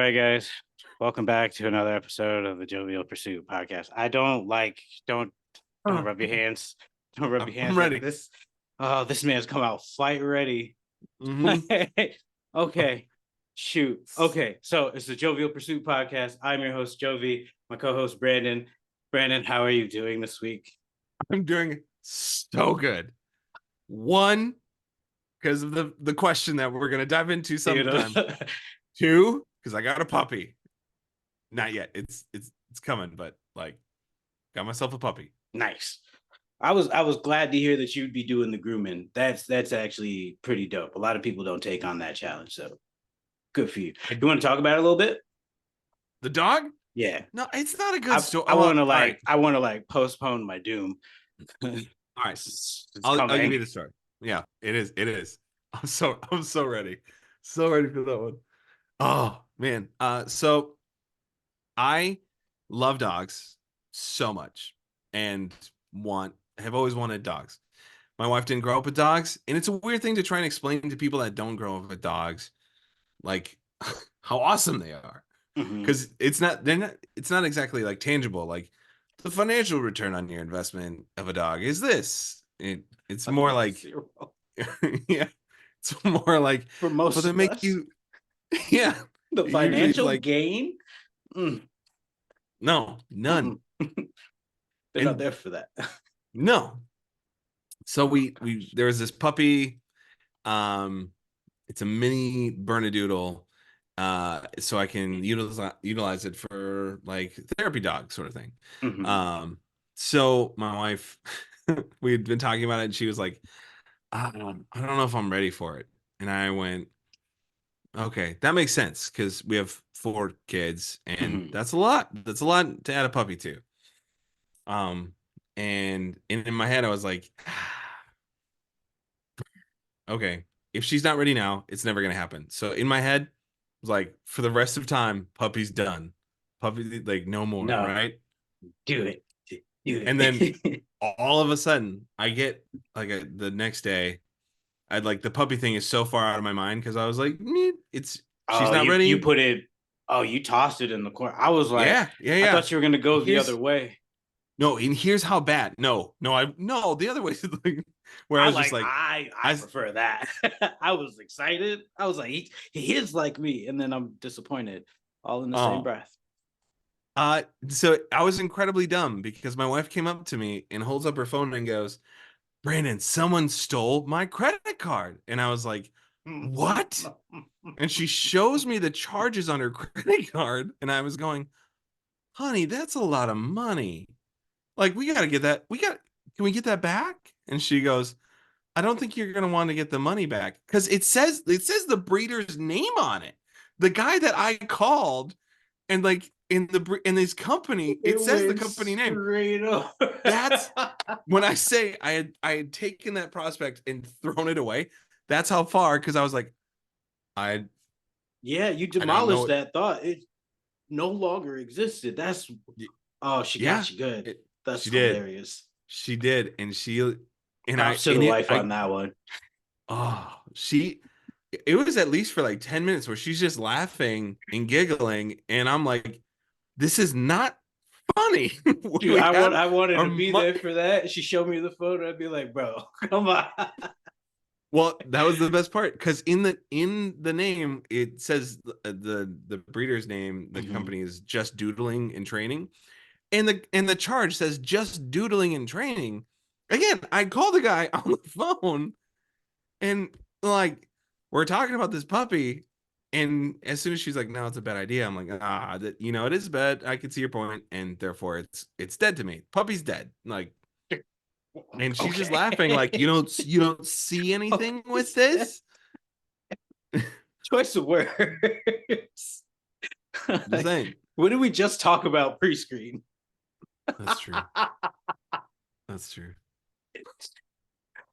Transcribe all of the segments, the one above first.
right, guys. Welcome back to another episode of the Jovial Pursuit podcast. Don't rub your hands. Don't rub I'm, your hands. I'm ready. This man's come out fight ready. Mhm. Okay, shoot. Okay, so it's the Jovial Pursuit podcast. I'm your host, Jovi. My co-host, Brandon. Brandon, how are you doing this week? I'm doing so good. One, because of the question that we're gonna dive into sometime. Two, because I got a puppy. Not yet. It's coming, but like, got myself a puppy. Nice. I was glad to hear that you'd be doing the grooming. That's actually pretty dope. A lot of people don't take on that challenge, so good for you. You want to talk about it a little bit? The dog? Yeah. No, it's not a good story. I want to All right. I want to postpone my doom. All right. It's I'll give coming. you the story. Yeah, it is. It is. I'm so ready. So ready for that one. Oh man. So I love dogs so much and have always wanted dogs. My wife didn't grow up with dogs, and it's a weird thing to try and explain to people that don't grow up with dogs, like how awesome they are. Mhm. Because it's not exactly like tangible. Like the financial return on your investment of a dog is this. It's more like Zero. yeah, it's more like For but most they of make us, you yeah. the Usually it's financial like gain, no, none. they're not And there for that. no. So we there was this puppy. Um, it's a mini Bernedoodle. So I can utilize it for like therapy dog sort of thing. Mhm. So my wife, we had been talking about it, and she was like, I don't know if I'm ready for it. And I went, okay, that makes sense because we have 4 kids, and Mhm. that's a lot. That's a lot to add a puppy to. Um, and in my head, I was like, okay, if she's not ready now, it's never gonna happen. So in my head, it was like for the rest of time, puppy's done. Puppy like no more, No, right? do it. Do And then it. all of a sudden, I get like the next day, I'd like the puppy thing is so far out of my mind because I was like, "Meh, it's she's Oh, not you ready. put it. Oh, you tossed it in the corner. I was like, Yeah, yeah, I yeah. thought you were gonna go the other Here's way. no, and here's how bad. No, the other way is like where I was just like, I prefer that. I was excited. I was like, he is like me, and then I'm disappointed. All in the same oh, breath. so I was incredibly dumb because my wife came up to me and holds up her phone and goes, Brandon, someone stole my credit card. And I was like, what? And she shows me the charges on her credit card. And I was going, honey, that's a lot of money. Like, we got to get that. Can we get that back? And she goes, I don't think you're going to want to get the money back because it says the breeder's name on it. The guy that I called and like in this company, it It says the went company name. straight up. That's when I say I had taken that prospect and thrown it away. That's how far because I was like, I Yeah, you I don't demolished know. that thought. It no longer existed. That's oh, she Yeah, got you good. That's she did. hilarious. She did, and she and I Props to the in it. wife on that one. She. It was at least for like 10 minutes where she's just laughing and giggling, and I'm like, this is not funny. Dude, We had I wanted our to be there for that. She showed me the photo. I'd be like, bro, come on. Well, that was the best part because in the name it says the breeder's name, the Mhm. company is Just Doodling and Training, and the charge says Just Doodling and Training. Again, I call the guy on the phone and like we're talking about this puppy, and as soon as she's like, "No, it's a bad idea," I'm like, that it is bad. I can see your point, and therefore it's dead to me. Puppy's dead. Like and she's just laughing like Okay. you don't see anything with Puppy's dead. this. Choice of words. Just saying. What did we just talk about pre-screen? That's true. That's true.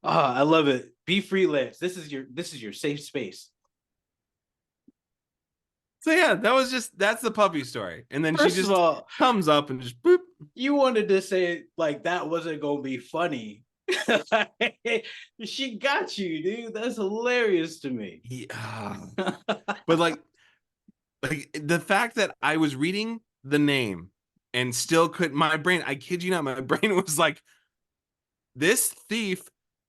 Oh, I love it. Be freelance. This is your safe space. So yeah, that's the puppy story. And then she First of just all, comes up and just boop. you wanted to say like that wasn't gonna be funny. She got you, dude. That's hilarious to me. Yeah. But like Like the fact that I was reading the name and still couldn't, my brain, I kid you not, my brain was like, this thief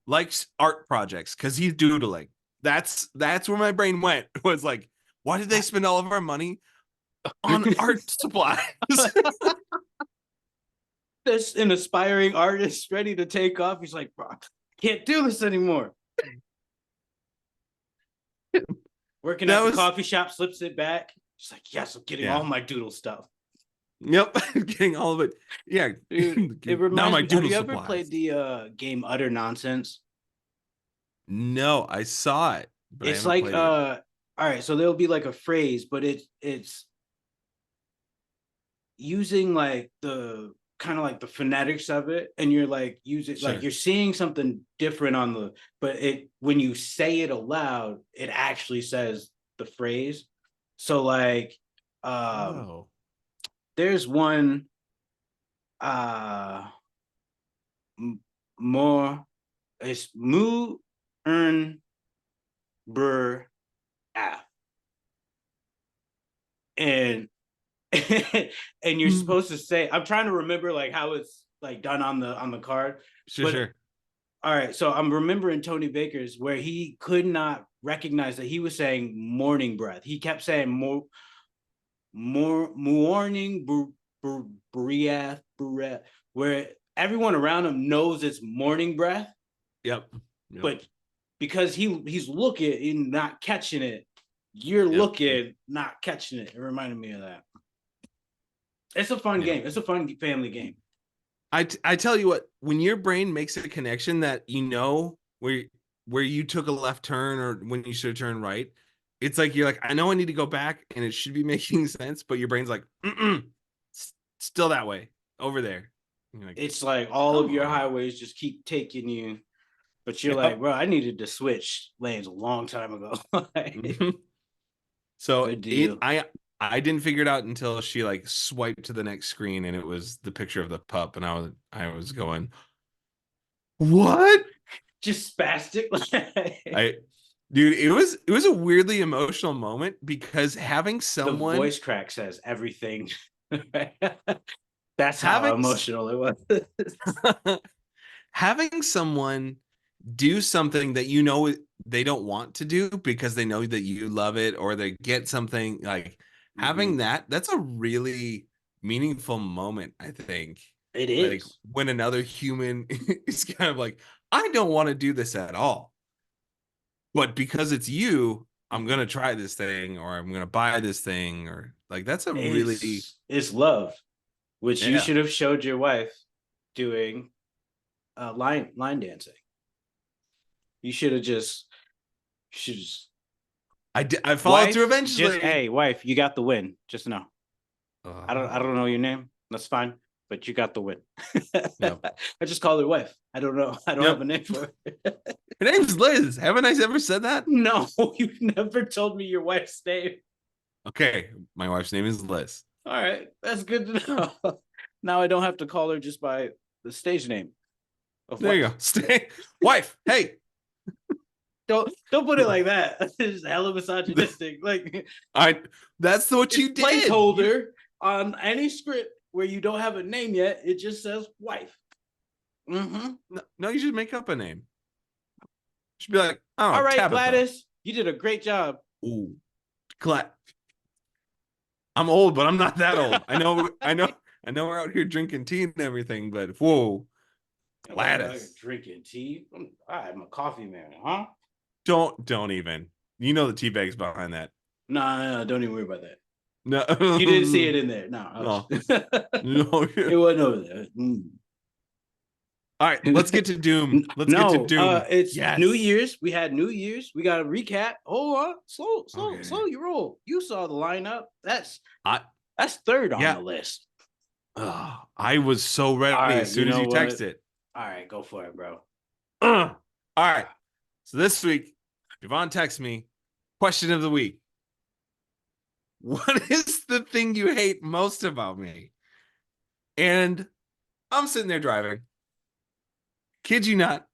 likes art projects because he's doodling. That's where my brain went. Was like, why did they spend all of our money on art supplies? There's an aspiring artist ready to take off. He's like, bro, I can't do this anymore. Working That at the was coffee shop, slips it back. She's like, yes, I'm getting Yeah. all my doodle stuff. Yep, getting all of it. Yeah, Dude, it now reminds my me. Have doodle you ever supplies. played the game Utter Nonsense? No, I saw it, but I It's haven't like played it. all right, so there'll be like a phrase, but it's using like the kind of like the phonetics of it, and you're like using like Sure. you're seeing something different on the, but it when you say it aloud, it actually says the phrase. So like Oh. there's one uh more, it's mu earn bur af, and and you're Hmm. supposed to say, I'm trying to remember like how it's like done on the card, Sure, but sure. all right, so I'm remembering Tony Baker's where he could not recognize that he was saying morning breath. He kept saying more morning breath, where everyone around him knows it's morning breath, Yep. Yep. but because he's looking and not catching it, you're Yep. looking not catching it. It reminded me of that. It's a fun Yep. game. It's a fun family game. I tell you what, when your brain makes a connection that you know where you took a left turn or when you should turn right, it's like you're like, I know I need to go back and it should be making sense, but your brain's like, still that way over there. And you're like, It's like all of come your on. highways just keep taking you, but you're like, Yep. bro, I needed to switch lanes a long time ago. Mhm. So Good deal. I didn't figure it out until she like swiped to the next screen and it was the picture of the pup and I was going, what? Just spastic. I dude, it was a weirdly emotional moment because having The someone voice crack says everything. That's how having emotional it was. having someone do something that you know they don't want to do because they know that you love it or they get something like having Mhm. that's a really meaningful moment, I think. It Like is. when another human is kind of like, I don't want to do this at all. But because it's you, I'm gonna try this thing or I'm gonna buy this thing or like that's a really It's love, which you yeah. should have showed your wife doing line dancing. You should have just should just I followed through wife, just eventually. hey, wife, you got the win. Just know. I don't Oh, know your name. That's fine, but you got the win. yep. I just call her wife. I don't know. I don't have Yep. a name for her. Her name's Liz. Haven't I ever said that? No, you've never told me your wife's name. Okay. My wife's name is Liz. All right, that's good to know. Now I don't have to call her just by the stage name of There you wife. go. Stay wife. Hey. Don't put it like that. It's hella misogynistic. Like I that's what it's you did. placeholder on any script where you don't have a name yet. It just says wife. Mm-hmm. No, you should make up a name. You should be like, I don't All know, right, Tabitha. Gladys, you did a great job. Ooh. Glad I'm old, but I'm not that old. I know we're out here drinking tea and everything, but whoa, Gladys. Drinking tea. I'm a coffee man, huh? Don't even. You know the tea bag's behind that. No, no, no, don't even worry about that. No. You didn't see it in there. No, No. No. it wasn't over there. Mm. All right, let's get to Doom. Let's get to No, Doom. it's New Yes. Year's. We had New Year's. We got a recap. Hold on, Okay. slow you roll. You saw the lineup. I That's third on yeah. the list. I was so All ready right, as you soon as know you what? texted. All right, go for it, bro. All right. So this week, Javon texts me, question of the week. What is the thing you hate most about me? And I'm sitting there driving. Kid you not.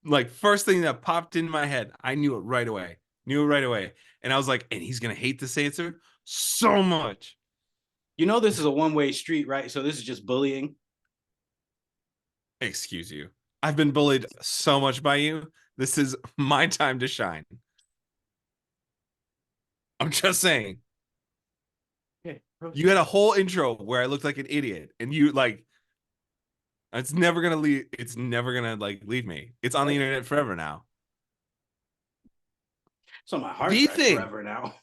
Like first thing that popped in my head, I knew it right away. Knew it right away. And I was like, and he's gonna hate this answer so much. You know, this is a one-way street, right? So this is just bullying. Excuse you. I've been bullied so much by you. This is my time to shine. I'm just saying. Okay. You had a whole intro where I looked like an idiot, and you like it's never gonna leave. It's never gonna like leave me. It's on the internet forever now. It's on my hard The drive thing. forever now.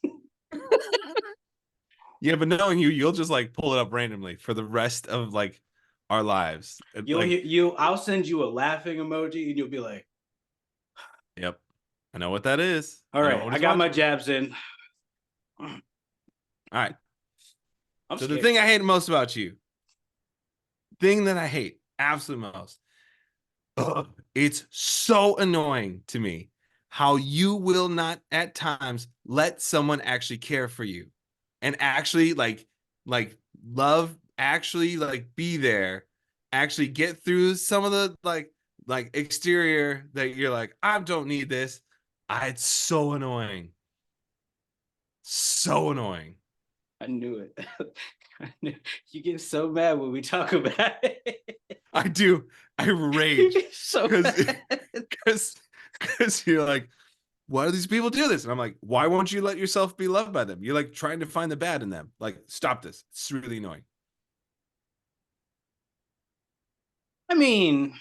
Yeah, but knowing you, you'll just like pull it up randomly for the rest of like our lives. Like, I'll send you a laughing emoji, and you'll be like, yep, I know what that is. "All I know right, what I he's got my watching. jabs in." All right. I'm So scared. the thing I hate most about you, thing that I hate absolute most, it's so annoying to me how you will not at times let someone actually care for you and actually like love, actually like be there, actually get through some of the like exterior that you're like, I don't need this. It's so annoying. So annoying. I knew it. I knew. You get so mad when we talk about it. I do. I You rage get so because mad. because you're like, why do these people do this? And I'm like, why won't you let yourself be loved by them? You're like trying to find the bad in them. Like, stop this. It's really annoying. I mean,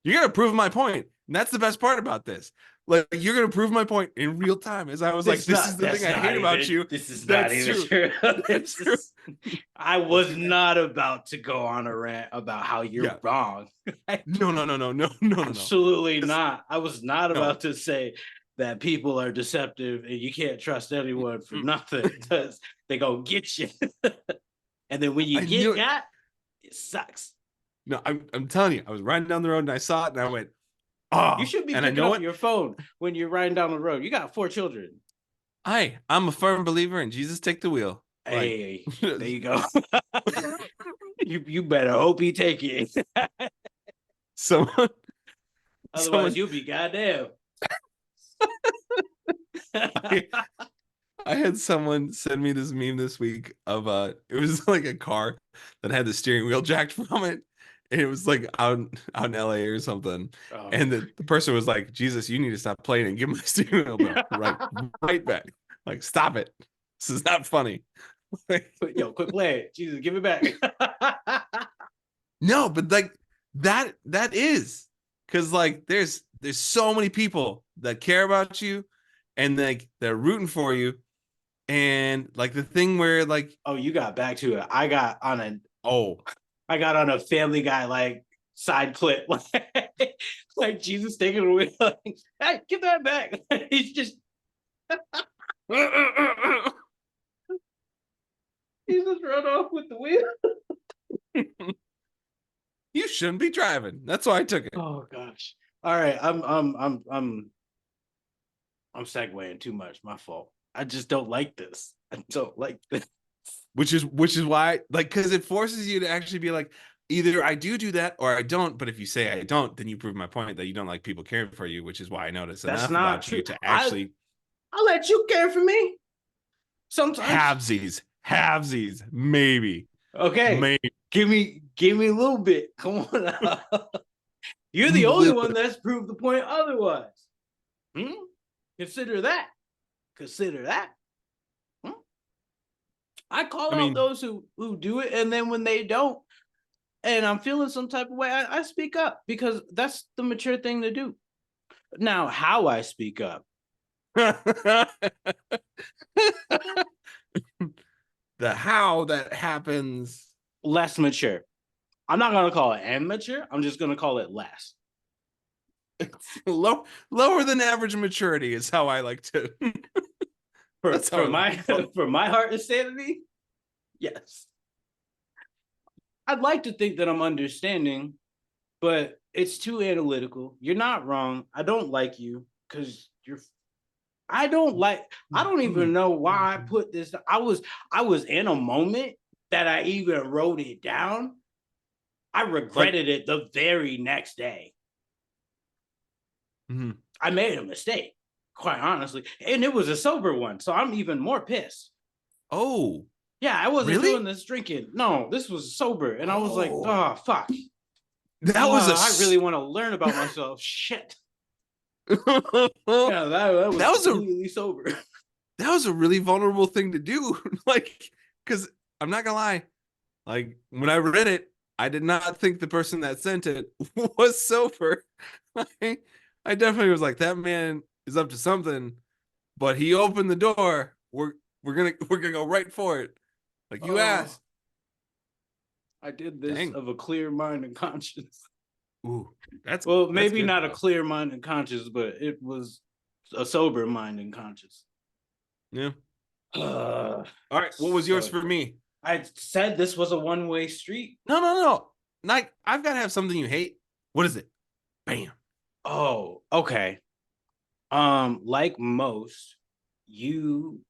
You're gonna prove my point. And that's the best part about this. Like, you're gonna prove my point in real time. As I was like, this is the thing I hate about you. This is not That's even true. true. That's true. I was not about to go on a rant about how you're Yeah. wrong. No. Absolutely not. I was not No. about to say that people are deceptive and you can't trust anyone for nothing because they gonna get you. And then when you I knew get it. got, it sucks. No, I'm telling you, I was riding down the road and I saw it and I went, oh, You should be and I picking know up what? your phone when you're riding down the road. You got 4 children. I'm a firm believer in Jesus take the wheel. Like, Hey, there you go. you better hope he take it. someone, Otherwise, you'll be goddamn. I had someone send me this meme this week of it was like a car that had the steering wheel jacked from it. And it was like out in LA or something. Oh. And the person was like, Jesus, you need to stop playing and give my steering wheel back. right back. Like, stop it. This is not funny. Yo, quit playing. Jesus, give it back. No, but like that is because like there's so many people that care about you and like they're rooting for you. And like the thing where like, oh, you got back to it. I got on a Family Guy like side clip, like Jesus taking away, like, hey, give that back. He's just he just run off with the wheel. you shouldn't be driving. That's why I took it. Oh gosh. All right, I'm segueing too much. My fault. I just don't like this. I don't like this. Which is why, like, because it forces you to actually be like, either I do that or I don't. But if you say I don't, then you prove my point that you don't like people caring for you, which is why I notice That's enough not about true. you to actually I'll let you care for me sometimes. halvesies, maybe. Okay, Maybe. give me a little bit. Come on. You're the only one that's proved the point otherwise. Consider that. I call out those who do it, and then when they don't, and I'm feeling some type of way, I speak up because that's the mature thing to do. Now, how I speak up, the how that happens, less mature. I'm not gonna call it immature. I'm just gonna call it less. lower than average maturity is how I like to. for my heart and sanity, yes. I'd like to think that I'm understanding, but it's too analytical. You're not wrong. I don't like you because I don't even know why I put this. I was in a moment that I even wrote it down. I regretted it the very next day. Mm-hmm. I made a mistake. quite honestly. And it was a sober one, so I'm even more pissed. Oh, Yeah, I wasn't really? doing this drinking. No, this was sober. And I was like, Oh, oh, fuck. that Oh, was a I really want to learn about myself. Shit. that Yeah, that was was a completely sober. that was a really vulnerable thing to do. Like, because I'm not gonna lie, like when I read it, I did not think the person that sent it was sober. I definitely was like, that man is up to something. But he opened the door. We're gonna go right for it. Like you Oh, asked. I did this Dang. of a clear mind and conscience. Ooh, that's Well, that's maybe good not a though. clear mind and conscience, but it was a sober mind and conscience. Yeah. Uh, All right. What was yours so for me? I said this was a one-way street. No, no, no. Like I've got to have something you hate. What is it? Bam. Oh, okay. Like most, you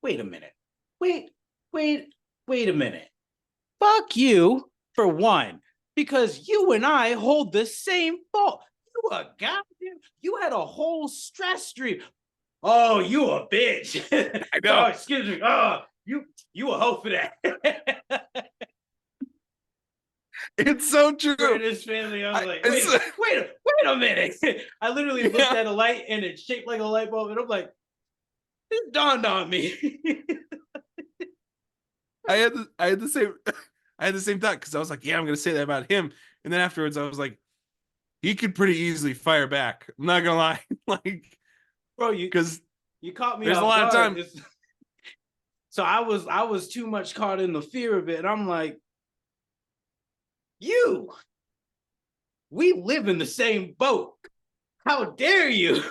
wait a minute. Wait, wait, wait a minute. Fuck you for one, because you and I hold the same fault. You a goddamn, you had a whole stress stream. Oh, you a bitch. I Oh, know. excuse me. Oh, you a hoe for that. It's so true. British family. I was I, like, it's, wait a minute. I literally looked yeah. at a light and it shaped like a light bulb, and I'm like, it dawned on me. I had the same I had the same thought because I was like, yeah, I'm gonna say that about him. And then afterwards I was like, he could pretty easily fire back. I'm not gonna lie. Like, Bro, because you caught me there's a off lot of guard. time. So I was too much caught in the fear of it. And I'm like, you, we live in the same boat. How dare you?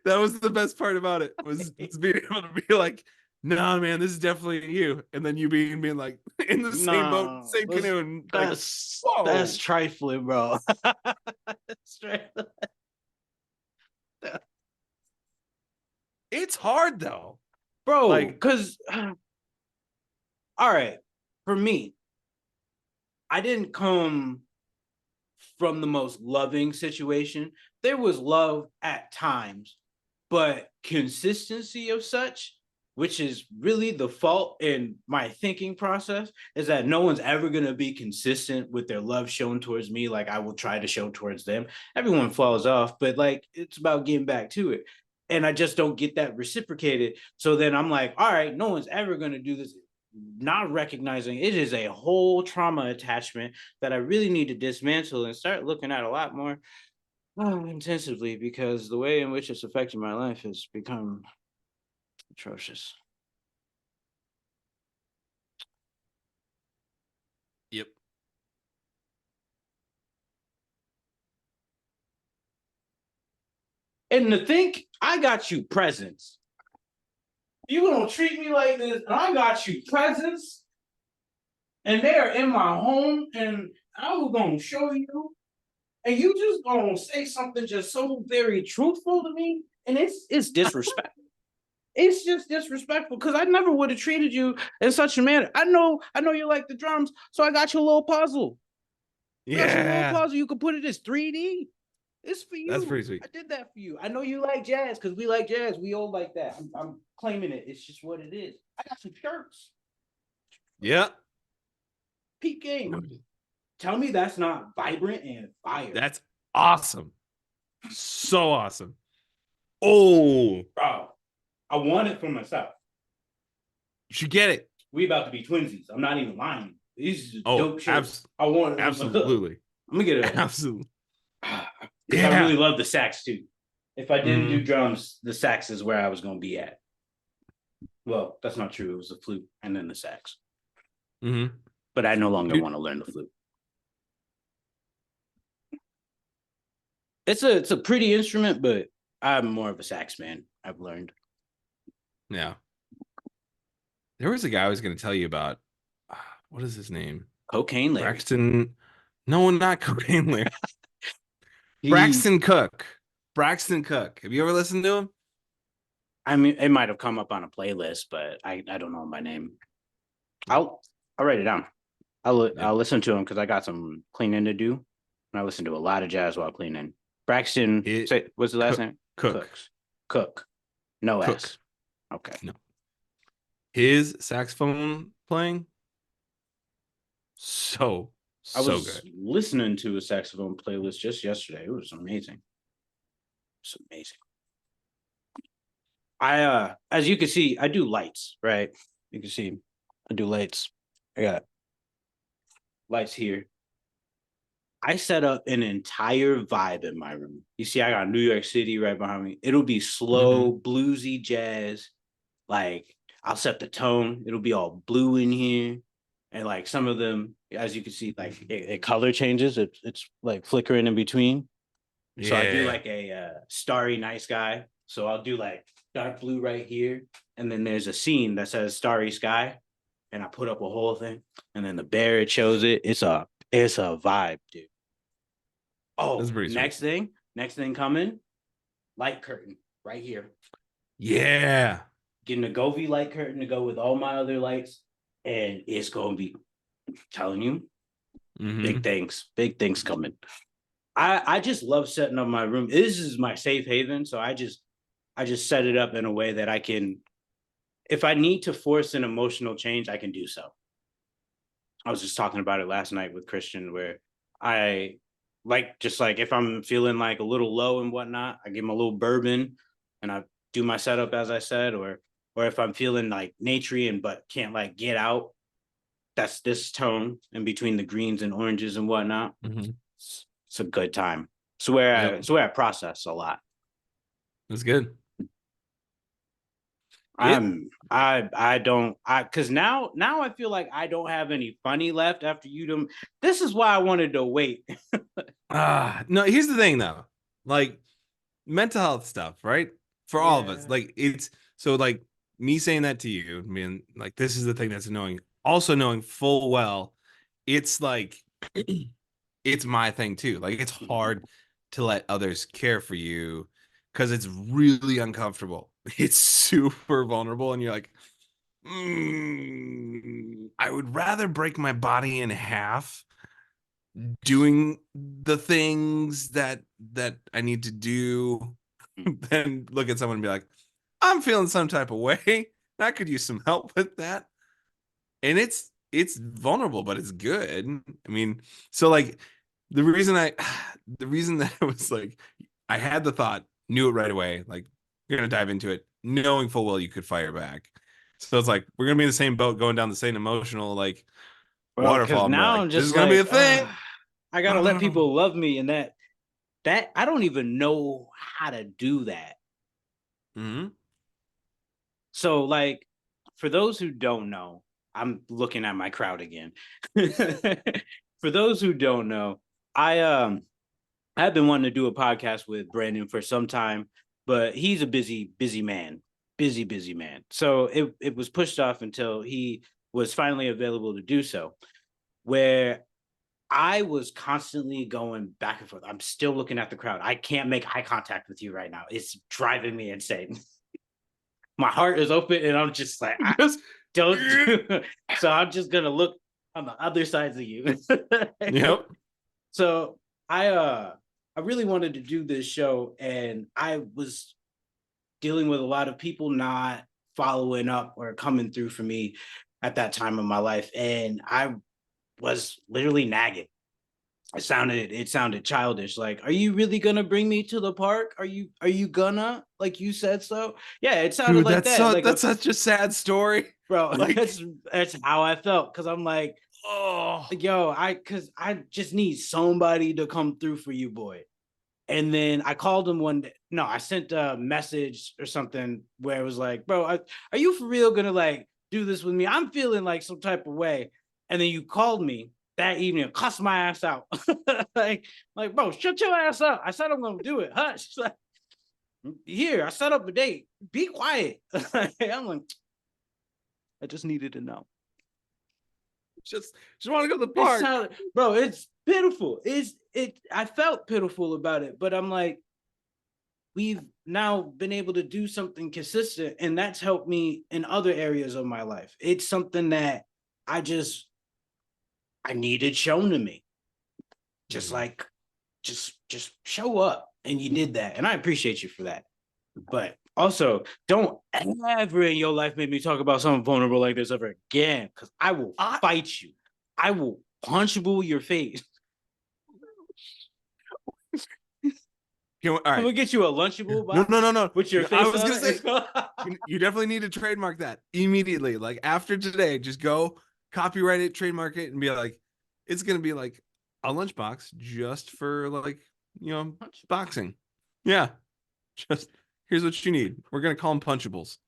That was the best part about it was being able to be like, no, man, this is definitely you. And then you being like in the same boat, Nah, same canoe, and like, that's whoa, trifling, bro. That's trifling. it's hard though. Bro, Like, because all right, for me, I didn't come from the most loving situation. There was love at times, but consistency of such, which is really the fault in my thinking process, is that no one's ever going to be consistent with their love shown towards me like I will try to show towards them. Everyone falls off, but like it's about getting back to it. And I just don't get that reciprocated. So then I'm like, all right, no one's ever going to do this. Not recognizing it is a whole trauma attachment that I really need to dismantle and start looking at a lot more intensively, because the way in which it's affecting my life has become atrocious. yep, And to think I got you presents. You gonna treat me like this, and I got you presents, and they are in my home, and I was gonna show you, and you just gonna say something just so very truthful to me, and it's disrespectful. It's just disrespectful because I never would have treated you in such a manner. I know you like the drums, so I got you a little puzzle. I got you a little yeah, puzzle. You can put it as 3D. It's for that's you. pretty sweet. I did that for you. I know you like jazz because we like jazz. We all like that. I'm claiming it. It's just what it is. I got some shirts. Yeah, Peak game. Tell me that's not vibrant and fire. that's awesome, so awesome. Oh, Bro, I want it for myself. you should get it. We about to be twinsies. I'm not even lying. These are Oh, dope shirts. I want it. absolutely, I'm gonna get a absolutely. because I Yeah. really love the sax too. If I didn't do Mhm. drums, the sax is where I was gonna be at. Well, that's not true. It was the flute and then the sax. Mhm. But I no longer Dude. want to learn the flute. It's a pretty instrument, but I'm more of a sax man. I've learned. Yeah. There was a guy I was going to tell you about. What is his name? Cocaine Larry. Braxton. No, not Cocaine Larry. He, Braxton Cook. Braxton Cook. Have you ever listened to him? I mean, it might have come up on a playlist, but I don't know him by name. I'll write it down. I'll Yep. listen to him because I got some cleaning to do. And I listen to a lot of jazz while cleaning. Braxton, what's the last name? Cook. Cook. No Cook. S. Okay. No. His saxophone playing, so I was good. listening to a saxophone playlist just yesterday. It was amazing. It's amazing. As you can see, I do lights, right? You can see I do lights. I got lights here. I set up an entire vibe in my room. You see, I got New York City right behind me. It'll be slow, bluesy jazz. Like, I'll set the tone. It'll be all blue in here. And like some of them, as you can see, like it color changes. It's like flickering in between. So I do like a starry night sky. So I'll do like dark blue right here. And then there's a scene that says starry sky. And I put up a whole thing. And then the bear, it shows it. It's a vibe, dude. Oh, next thing coming, light curtain right here. Yeah. Getting a Govee light curtain to go with all my other lights. And it's going to be, I'm telling you, big things coming. I just love setting up my room. This is my safe haven. So I just set it up in a way that I can, if I need to force an emotional change, I can do so. I was just talking about it last night with Christian, where I like, just like if I'm feeling like a little low and whatnot, I give him a little bourbon and I do my setup, as I said, or if I'm feeling like naturey and but can't like get out, that's this tone in between the greens and oranges and whatnot. It's a good time. It's where I process a lot. That's good. Because now I feel like I don't have any funny left after you do. This is why I wanted to wait. No, here's the thing though, like mental health stuff, right? For all of us, like it's so like me saying that to you, I mean, like this is the thing that's annoying. Also knowing full well, it's like it's my thing too. Like it's hard to let others care for you because it's really uncomfortable. It's super vulnerable, and you're like, I would rather break my body in half doing the things that I need to do than look at someone and be like, I'm feeling some type of way. I could use some help with that. And it's vulnerable, but it's good. I mean, so like the reason that it was like I had the thought, knew it right away, like you're gonna dive into it, knowing full well you could fire back. So it's like we're gonna be in the same boat, going down the same emotional like waterfall. I'm now like, I'm this just is gonna be a thing. I gotta let people love me, and that I don't even know how to do that. So like, for those who don't know, I'm looking at my crowd again. For those who don't know, I've been wanting to do a podcast with Brandon for some time, but he's a busy man. So it was pushed off until he was finally available to do so, where I was constantly going back and forth. I'm still looking at the crowd. I can't make eye contact with you right now. It's driving me insane. My heart is open and I'm just like, don't do. So I'm just gonna look on the other sides of you. Yep. So I really wanted to do this show, and I was dealing with a lot of people not following up or coming through for me at that time of my life, and I was literally nagging. It sounded childish. Like, are you really gonna bring me to the park? Are you gonna, like you said so? Yeah, it sounded like that. So, like that's such a sad story, bro. Like, that's how I felt, because I'm like, oh, yo, because I just need somebody to come through for you, boy. And then I called him one day. No, I sent a message or something where it was like, bro, are you for real gonna like do this with me? I'm feeling like some type of way. And then you called me that evening, cuss my ass out. like, bro, shut your ass up. I said I'm gonna do it. Hush. Like, here, I set up a date. Be quiet. I'm like, I just needed to know. Just want to go to the park. Bro, it's pitiful. I felt pitiful about it, but I'm like, we've now been able to do something consistent, and that's helped me in other areas of my life. It's something that I needed shown to me. Just like just show up, and you did that, and I appreciate you for that. But also, don't ever in your life make me talk about something vulnerable like this ever again, because I will fight you. I will punchable your face. All I'm gonna right. get you a Lunchable box. No. With your face I was on gonna say it. you definitely need to trademark that immediately. Like after today, just go copyright it, trademark it, and be like, it's gonna be like a lunchbox just for like, boxing. Yeah. Just here's what you need. We're gonna call them punchables.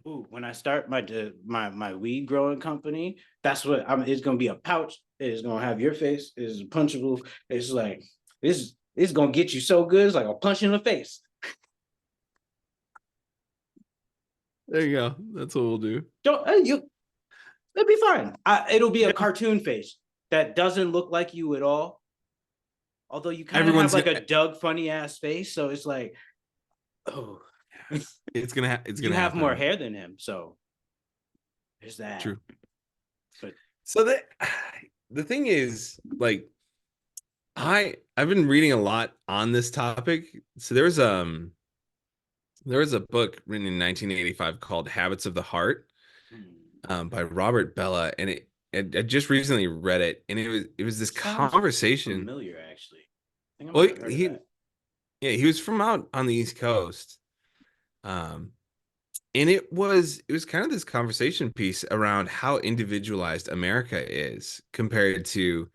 Ooh, when I start my weed growing company, that's what it's gonna be a pouch. It's gonna have your face. It's punchable. It's like this. It's gonna get you so good. It's like a punch in the face. There you go. That's what we'll do. Don't you? It'll be fine. It'll be a cartoon face that doesn't look like you at all. Although you kind of have like a Doug funny ass face, so it's like, oh, it's gonna you have more hair than him, so there's that. True. But so the thing is, like, I've been reading a lot on this topic. So there was a book written in 1985 called Habits of the Heart, by Robert Bella, and I just recently read it, and it was this conversation. Familiar, actually. I think Well, he was from out on the East Coast, and it was kind of this conversation piece around how individualized America is compared to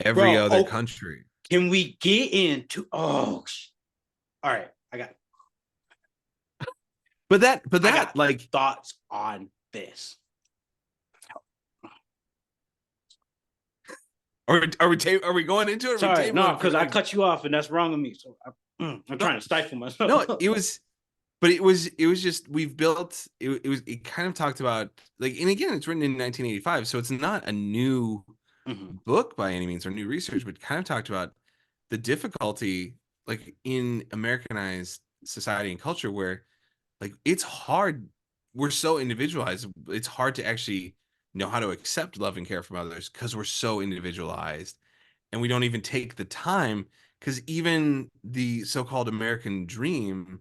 every other country. Can we get into? Oh, all right, I got. But that like thoughts on this. Are we going into it? Sorry, no, because I cut you off, and that's wrong with me. So I'm trying to stifle myself. No, it was just we've built it kind of talked about, like, and again, it's written in 1985, so it's not a new book by any means or new research, but kind of talked about the difficulty, like, in Americanized society and culture, where, like, it's hard. We're so individualized. It's hard to actually know how to accept love and care from others because we're so individualized, and we don't even take the time, because even the so-called American dream,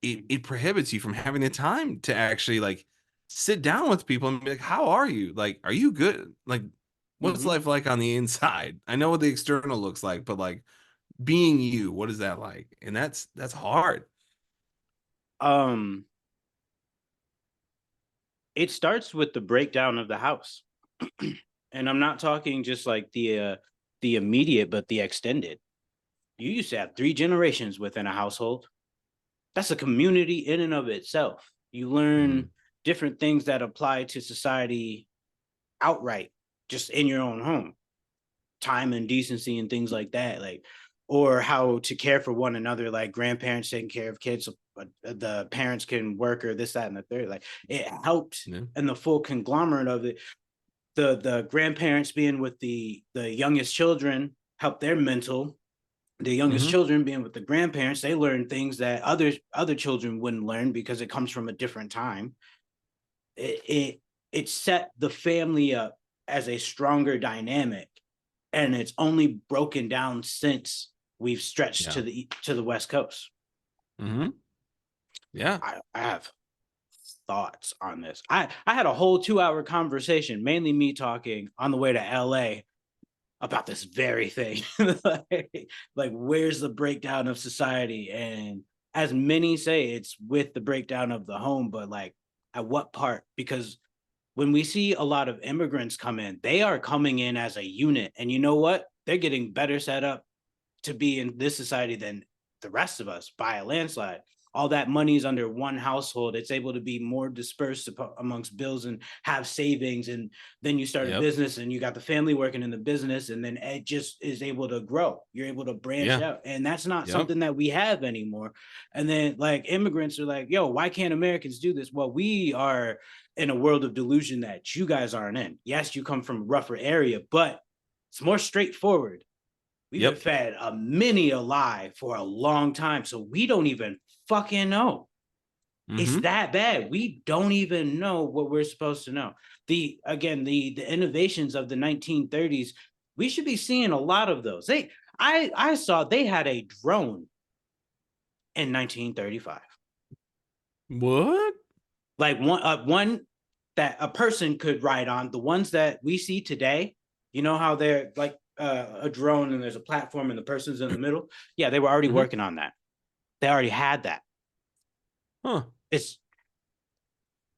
it prohibits you from having the time to actually, like, sit down with people and be like, how are you? Like, are you good? Like, what's life like on the inside? I know what the external looks like, but, like, being you, what is that like? And that's hard. It starts with the breakdown of the house. And I'm not talking just like the immediate, but the extended. You used to have 3 generations within a household. That's a community in and of itself. You learn different things that apply to society outright, just in your own home. Time and decency and things like that, like, or how to care for one another, like grandparents taking care of kids, the parents can work, or this, that, and the third. Like, it helped, and the full conglomerate of it. The grandparents being with the youngest children help their mental. The youngest children being with the grandparents, they learn things that other children wouldn't learn because it comes from a different time. It set the family up as a stronger dynamic, and it's only broken down since we've stretched to the West Coast. Yeah, I have thoughts on this. I had a whole 2-hour conversation, mainly me talking on the way to LA about this very thing. like, where's the breakdown of society? And as many say, it's with the breakdown of the home, but, like, at what part? Because when we see a lot of immigrants come in, they are coming in as a unit. And you know what? They're getting better set up to be in this society than the rest of us by a landslide. All that money is under one household. It's able to be more dispersed amongst bills and have savings. And then you start a business, and you got the family working in the business, and then it just is able to grow. You're able to branch out. And that's not something that we have anymore. And then, like, immigrants are like, yo, why can't Americans do this? Well, we are in a world of delusion that you guys aren't in. Yes, you come from a rougher area, but it's more straightforward. We've been fed many a lie for a long time, so we don't even fucking know. It's that bad. We don't even know what we're supposed to know. The innovations of the 1930s, we should be seeing a lot of those. I saw they had a drone in 1935. What? Like one that a person could ride on. The ones that we see today, you know how they're like a drone and there's a platform and the person's in the middle. Yeah, they were already Mhm. working on that. They already had that. Huh. It's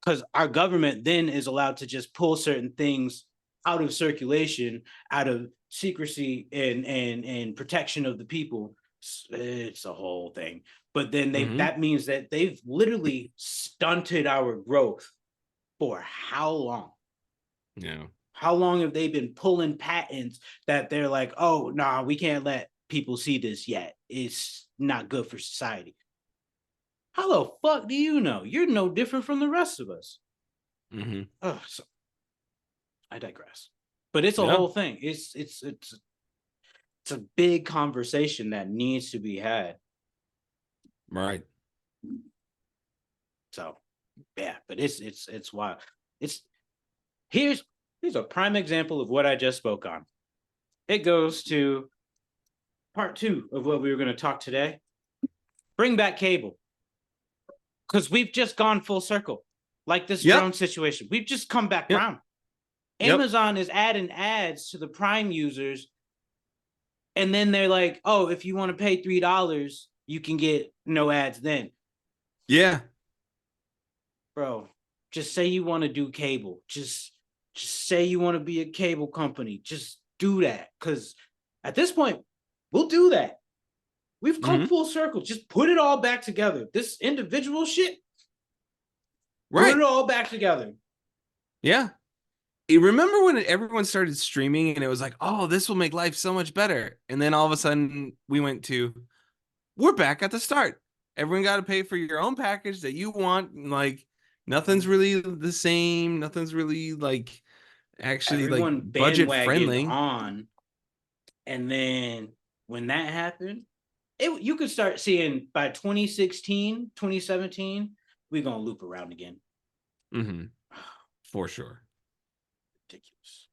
because our government then is allowed to just pull certain things out of circulation, out of secrecy and protection of the people. It's a whole thing. But then Mhm. that means that they've literally stunted our growth for how long? Yeah. How long have they been pulling patents that they're like, oh, nah, we can't let people see this yet. It's not good for society. How the fuck do you know? You're no different from the rest of us. Mhm. Oh, so I digress. But it's a Yeah. whole thing. It's a big conversation that needs to be had. Right. So yeah, but it's wild. It's here's here's a prime example of what I just spoke on. It goes to part two of what we were going to talk today. Bring back cable. Because we've just gone full circle. Like this Yep. drone situation. We've just come back Yep. round. Yep. Amazon is adding ads to the Prime users, and then they're like, "Oh, if you want to pay $3, you can get no ads." Then, Yeah. bro, just say you want to do cable. Just say you want to be a cable company. Just do that, because at this point, we'll do that. We've come Mhm. full circle. Just put it all back together. This individual shit, put Right. it all back together. Yeah. You remember when everyone started streaming and it was like, "Oh, this will make life so much better." And then all of a sudden we went to we're back at the start. Everyone got to pay for your own package that you want. And, like nothing's really the same. Nothing's really like actually like Everyone budget bandwagoned friendly. on, and then when that happened, you could start seeing by 2016, 2017, we're gonna loop around again. Mhm. For sure. Ridiculous.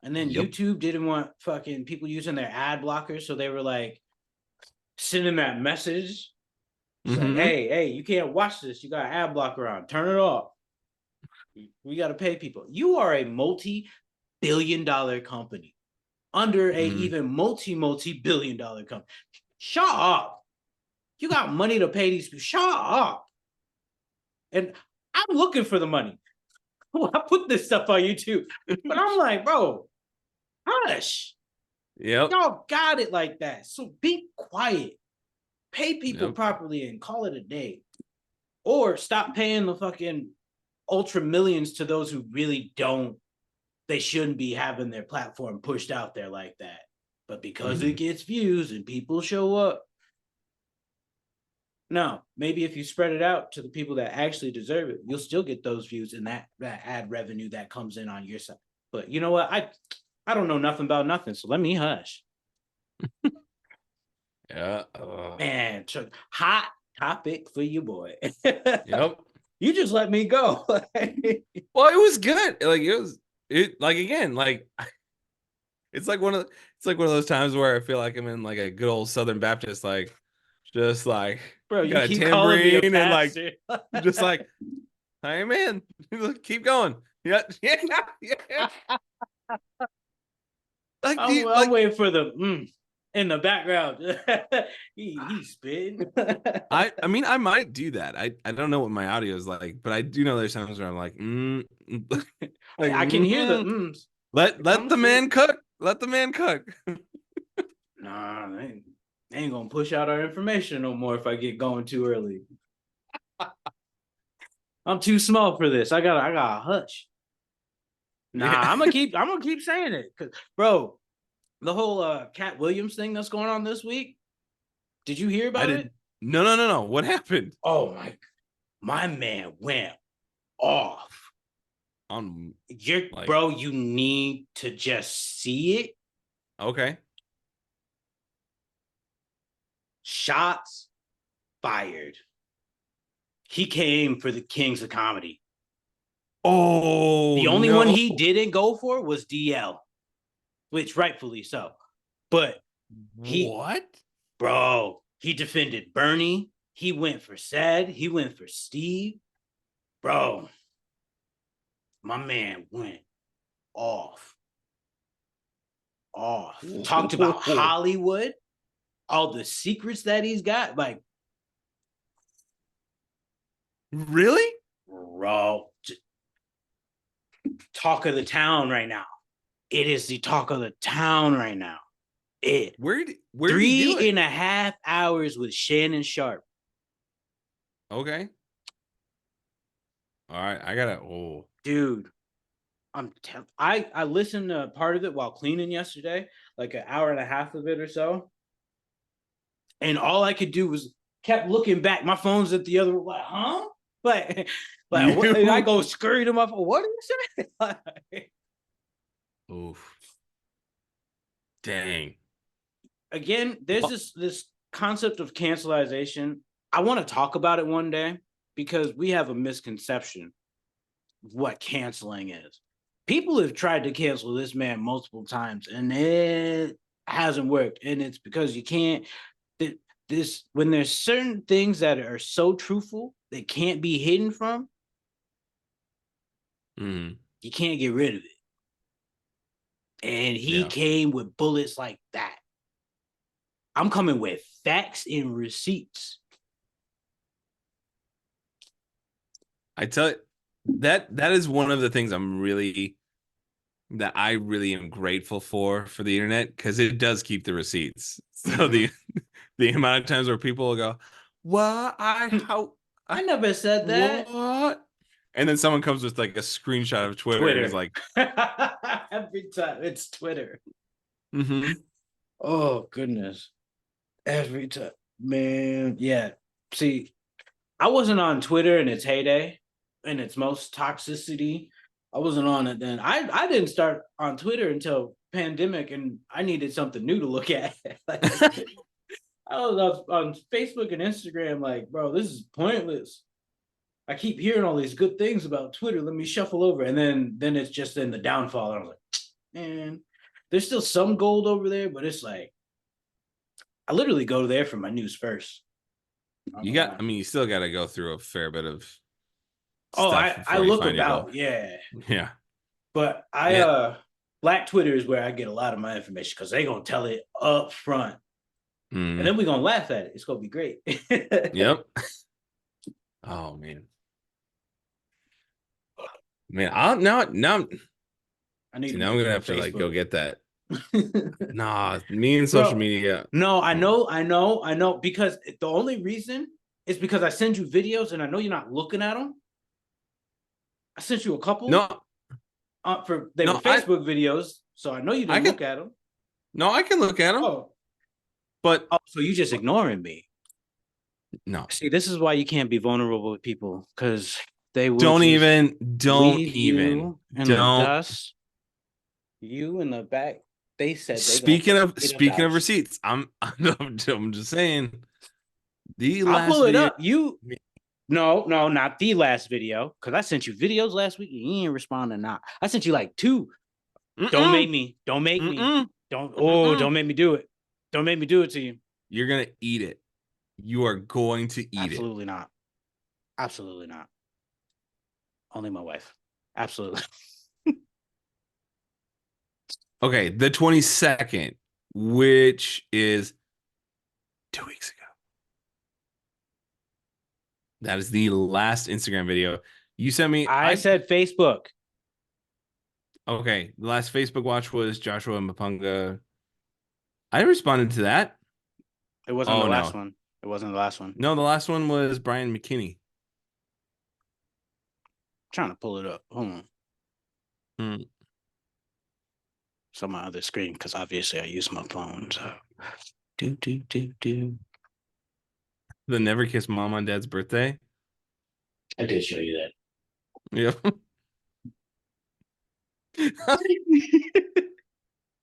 And then Yep. YouTube didn't want fucking people using their ad blockers, so they were like sending that message. It's like, Mhm. hey, you can't watch this. You got an ad blocker on. Turn it off. We got to pay people. You are a multi-billion-dollar company under a Mhm. even multi-billion-dollar company. Shut up. You got money to pay these people. Shut up. And I'm looking for the money. I put this stuff on YouTube, but I'm like, bro, hush. Yep. Y'all got it like that. So be quiet. Pay people Yep. properly and call it a day. Or stop paying the fucking ultra millions to those who really don't. They shouldn't be having their platform pushed out there like that. But because it Mhm. gets views and people show up, no, maybe if you spread it out to the people that actually deserve it, you'll still get those views and that ad revenue that comes in on your side. But you know what? I don't know nothing about nothing, so let me hush. Yeah. Man, hot topic for you, boy. Yep. You just let me go. Well, it was good. Like it like again, like it's like it's like one of those times where I feel like I'm in like a good old Southern Baptist, like just like Bro, you got a keep calling me a tambourine and like pastor. just like, hey man, keep going. Yeah, yeah, yeah. Like do you, I'm like waiting for the in the background. He's spitting. I mean I might do that. I don't know what my audio is like, but I do know there's times where I'm like, like I can hear the mms. It let comes the through. man cook. Let the man cook. Nah, they ain't gonna push out our information no more if I get going too early. I'm too small for this. I got a hush. Yeah. Nah, I'm gonna keep saying it. Cause bro, the whole Cat Williams thing that's going on this week. Did you hear I about did it? no. What happened? Oh my man went off. On like Bro, you need to just see it. okay. Shots fired. He came for the Kings of Comedy. Oh The only one no. he didn't go for was DL, which rightfully so. But he, What? bro, he defended Bernie. He went for Sad. He went for Steve. Bro, my man went off. Off. Talked about Hollywood, all the secrets that he's got. Like, Really? bro, talk of the town right now. It is the talk of the town right now. Where did he do Three it? and a half hours with Shannon Sharpe. Okay. All right, I gotta. Oh, Dude, I listened to part of it while cleaning yesterday, like an hour and a half of it or so. And all I could do was kept looking back. My phone's at the other, like, huh? Like, what? And I go scurry to my phone. What did you say? oof. Dang. Again, there's this concept of cancelization. I want to talk about it one day because we have a misconception of what canceling is. People have tried to cancel this man multiple times and it hasn't worked. And it's because you can't, this, when there's certain things that are so truthful that can't be hidden from, you can't get rid of it. And he came with bullets like that. I'm coming with facts and receipts. I tell you, that is one of the things that I really am grateful for the internet, because it does keep the receipts. So the amount of times where people will go, "What? I never said that." What? And then someone comes with like a screenshot of Twitter. And is like, every time it's Twitter. Oh goodness. Every time, man. Yeah. See, I wasn't on Twitter in its heyday, in its most toxicity. I wasn't on it then. I didn't start on Twitter until pandemic, and I needed something new to look at. Like, I was on Facebook and Instagram, like, bro, this is pointless. I keep hearing all these good things about Twitter. Let me shuffle over, and then it's just in the downfall. And I was like, man, there's still some gold over there, but it's like I literally go there for my news first. you still got to go through a fair bit of Oh, stuff I before you look find your gold. about, yeah. Yeah. But Black Twitter is where I get a lot of my information because they're gonna tell it up front. And then we're gonna laugh at it. It's gonna be great. Yep. Oh man. I'm gonna have to like go get that. Nah, me and social media. No, I know. Because the only reason is because I send you videos and I know you're not looking at them. I sent you a couple. No, they were Facebook videos, so I know you didn't look at them. No, I can look at them. Oh, but so you just ignoring me? No. See, this is why you can't be vulnerable with people, because they will don't even you in the dust. You in the back. They said speaking of receipts, I'm just saying I'll pull it up. No, not the last video, because I sent you videos last week and you ain't responding now. I sent you like 2. Don't make me. Don't make me do it. Don't make me do it to you. You're gonna eat it. You are going to eat Absolutely not. Absolutely not. Only my wife. Absolutely. Okay, the 22nd, which is 2 weeks ago. That is the last Instagram video you sent me. I said Facebook. Okay, the last Facebook watch was Joshua Mapunga. I responded to that. It wasn't the last one. It wasn't the last one. No, the last one was Brian McKinney. Trying to pull it up. Hold on. It's on my other screen because obviously I use my phone. So The Never Kiss Mom on Dad's birthday. I did show you that. Yep.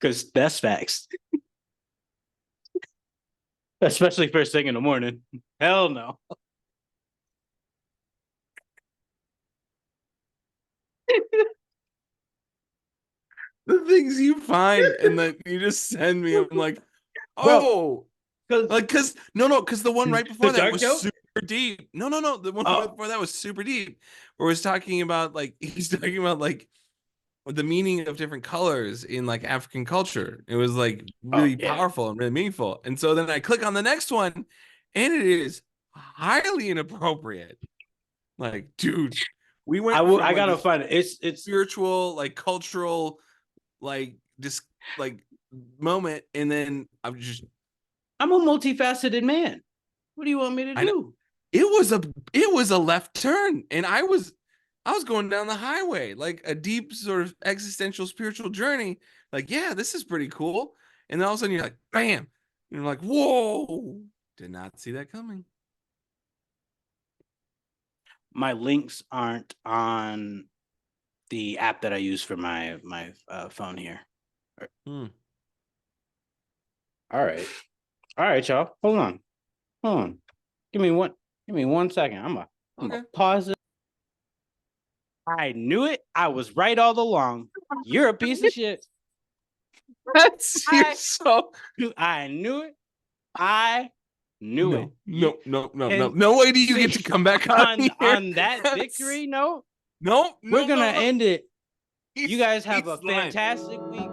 Because that's facts. Especially first thing in the morning. Hell no. the things you find and that you just send me. I'm like, Bro, oh, because like, because the one right before that dark was joke. super deep. No, the one right Oh, before that was super deep. Where he's talking about like he's talking about like the meaning of different colors in like African culture. It was like oh really yeah. powerful and really meaningful. And so then I click on the next one, and it is highly inappropriate. Like, dude, we I went will. from I like gotta this find it. It's. spiritual, like cultural, like just like moment, and then I'm just I'm a multifaceted man. What do you want me to I know do? it was a left turn, and I was going down the highway, like a deep sort of existential spiritual journey. Like, yeah, this is pretty cool. And then all of a sudden you're like, bam. And you're like, whoa. Did not see that coming. My links aren't on the app that I use for my phone here. Hmm. All right, y'all. Hold on. Give me one. Give me 1 second. I'm Okay. gonna pause it. I knew it. I was right all along. You're a piece of shit. That's you're I so I knew it. I knew it. No way do you get to come back on here. On that victory note, No, we're gonna no. end it. He's- You guys have he's a lying. fantastic week.